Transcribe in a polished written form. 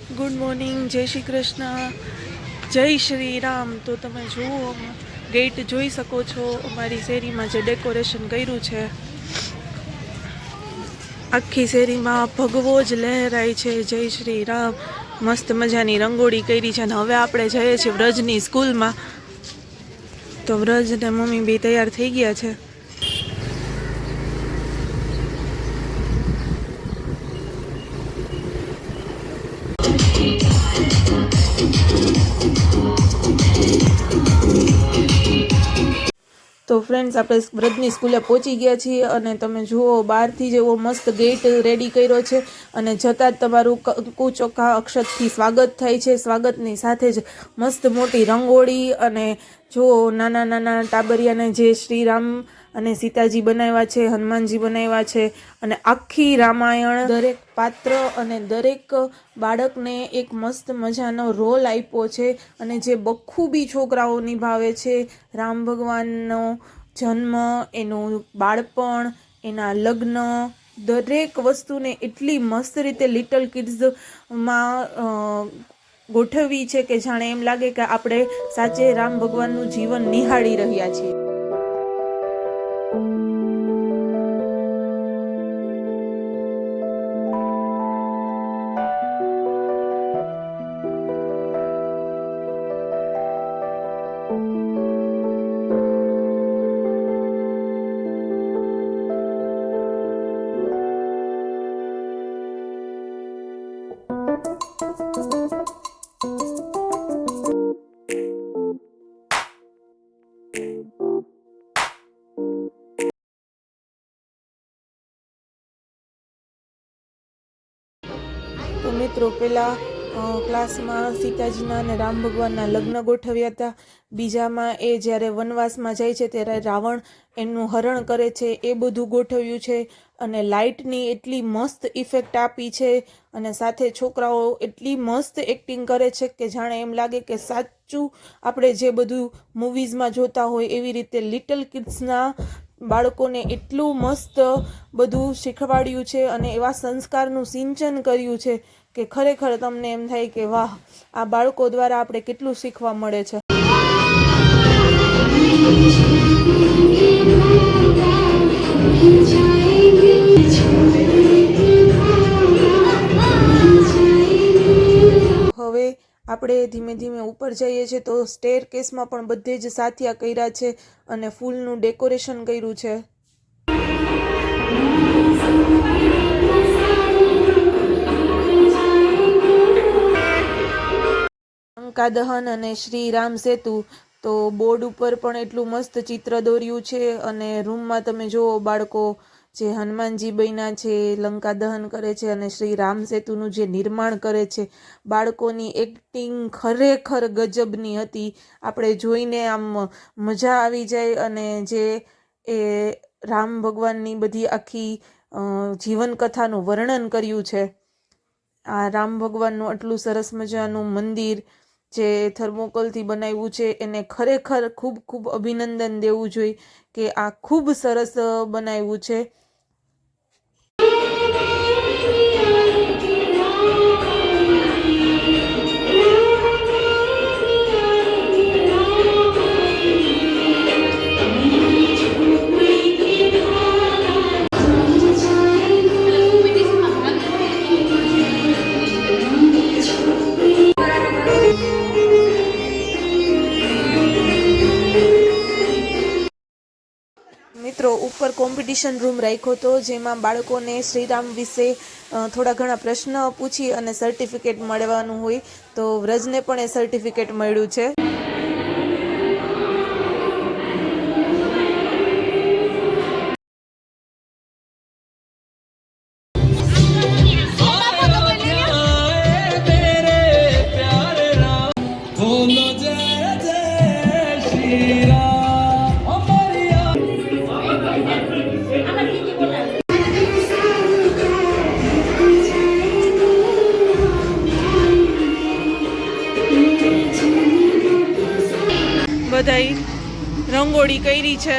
Good morning, જય શ્રી કૃષ્ણ, જય શ્રી રામ. તો તમે જુઓ, ગેટ જોઈ શકો છો. અમારી શેરીમાં જે ડેકોરેશન કર્યું છે, આખી શેરીમાં ભગવો જ લહેરાય છે. જય શ્રી રામ. મસ્ત મજાની રંગોળી કરી છે. અને હવે આપણે જઈએ છીએ વ્રજની સ્કૂલમાં. તો વ્રજ ને મમ્મી બી તૈયાર થઈ ગયા છે. તો ફ્રેન્ડ્સ, આપણે વ્રજની સ્કૂલે પહોંચી ગયા છીએ. અને તમે જુઓ, બહારથી જ એવો મસ્ત ગેટ રેડી કર્યો છે. અને જતાં જ તમારું કંકુ ચોખા અક્ષતથી સ્વાગત થાય છે. સ્વાગતની સાથે જ મસ્ત મોટી રંગોળી, અને જુઓ નાના નાના ટાબરિયાને જે શ્રીરામ અને સીતાજી બનાવ્યા છે, હનુમાનજી બનાવ્યા છે. અને આખી રામાયણ, દરેક પાત્ર અને દરેક બાળકને એક મસ્ત મજાનો રોલ આપ્યો છે. અને જે બખૂબી છોકરાઓ નિભાવે છે, રામ ભગવાનનો જન્મ, એનું બાળપણ, એના લગ્ન, દરેક વસ્તુને એટલી મસ્ત રીતે લિટલ કિડ્સમાં ગોઠવી છે કે જાણે એમ લાગે કે આપણે સાચે રામ ભગવાનનું જીવન નિહાળી રહ્યા છીએ. તો મિત્રો, પહેલાં ક્લાસમાં સીતાજીના અને રામ ભગવાનના લગ્ન ગોઠવ્યા હતા. બીજામાં એ જ્યારે વનવાસમાં જાય છે ત્યારે રાવણ એનું હરણ કરે છે, એ બધું ગોઠવ્યું છે. અને લાઇટની એટલી મસ્ત ઇફેક્ટ આપી છે. અને સાથે છોકરાઓ એટલી મસ્ત એક્ટિંગ કરે છે કે જાણે એમ લાગે કે સાચું આપણે જે બધું મૂવીઝમાં જોતા હોય એવી રીતે લિટલ કિડ્સના બાળકોને એટલું મસ્ત બધું શીખવાડ્યું છે. અને એવા સંસ્કારનું સિંચન કર્યું છે કે ખરેખર તમને એમ થાય કે વાહ, આ બાળકો દ્વારા આપણે કેટલું શીખવા મળે છે. હવે આપણે ધીમે ધીમે ઉપર જઈએ છીએ. તો સ્ટેર કેસમાં પણ બધે જ સાથિયા કર્યા છે અને ફૂલનું ડેકોરેશન કર્યું છે. લંકા દહન અને શ્રી રામ સેતુ. તો બોર્ડ ઉપર પણ એટલું મસ્ત ચિત્ર દોર્યું છે. અને રૂમમાં તમે જુઓ, બાળકો જે હનુમાનજી બન્યા છે, લંકા દહન કરે છે અને શ્રી રામ સેતુનું જે નિર્માણ કરે છે. બાળકોની એક્ટિંગ ખરેખર ગજબની હતી. આપણે જોઈને આમ મજા આવી જાય. અને જે એ રામ ભગવાનની બધી આખી જીવનકથાનું વર્ણન કર્યું છે. આ રામ ભગવાનનું આટલું સરસ મજાનું મંદિર જે થર્મોકોલથી બનાવ્યું છે, એને ખરેખર ખૂબ ખૂબ અભિનંદન દેવું જોઈએ કે આ ખૂબ સરસ બનાવ્યું છે. મિત્રો, ઉપર કોમ્પિટિશન રૂમ રાખ્યો હતો, જેમાં બાળકોને શ્રીરામ વિશે થોડા ઘણા પ્રશ્ન પૂછી અને સર્ટિફિકેટ મળવાનું હોય. તો વ્રજને પણ એ સર્ટિફિકેટ મળ્યું છે. બધાય રંગોળી કરી છે.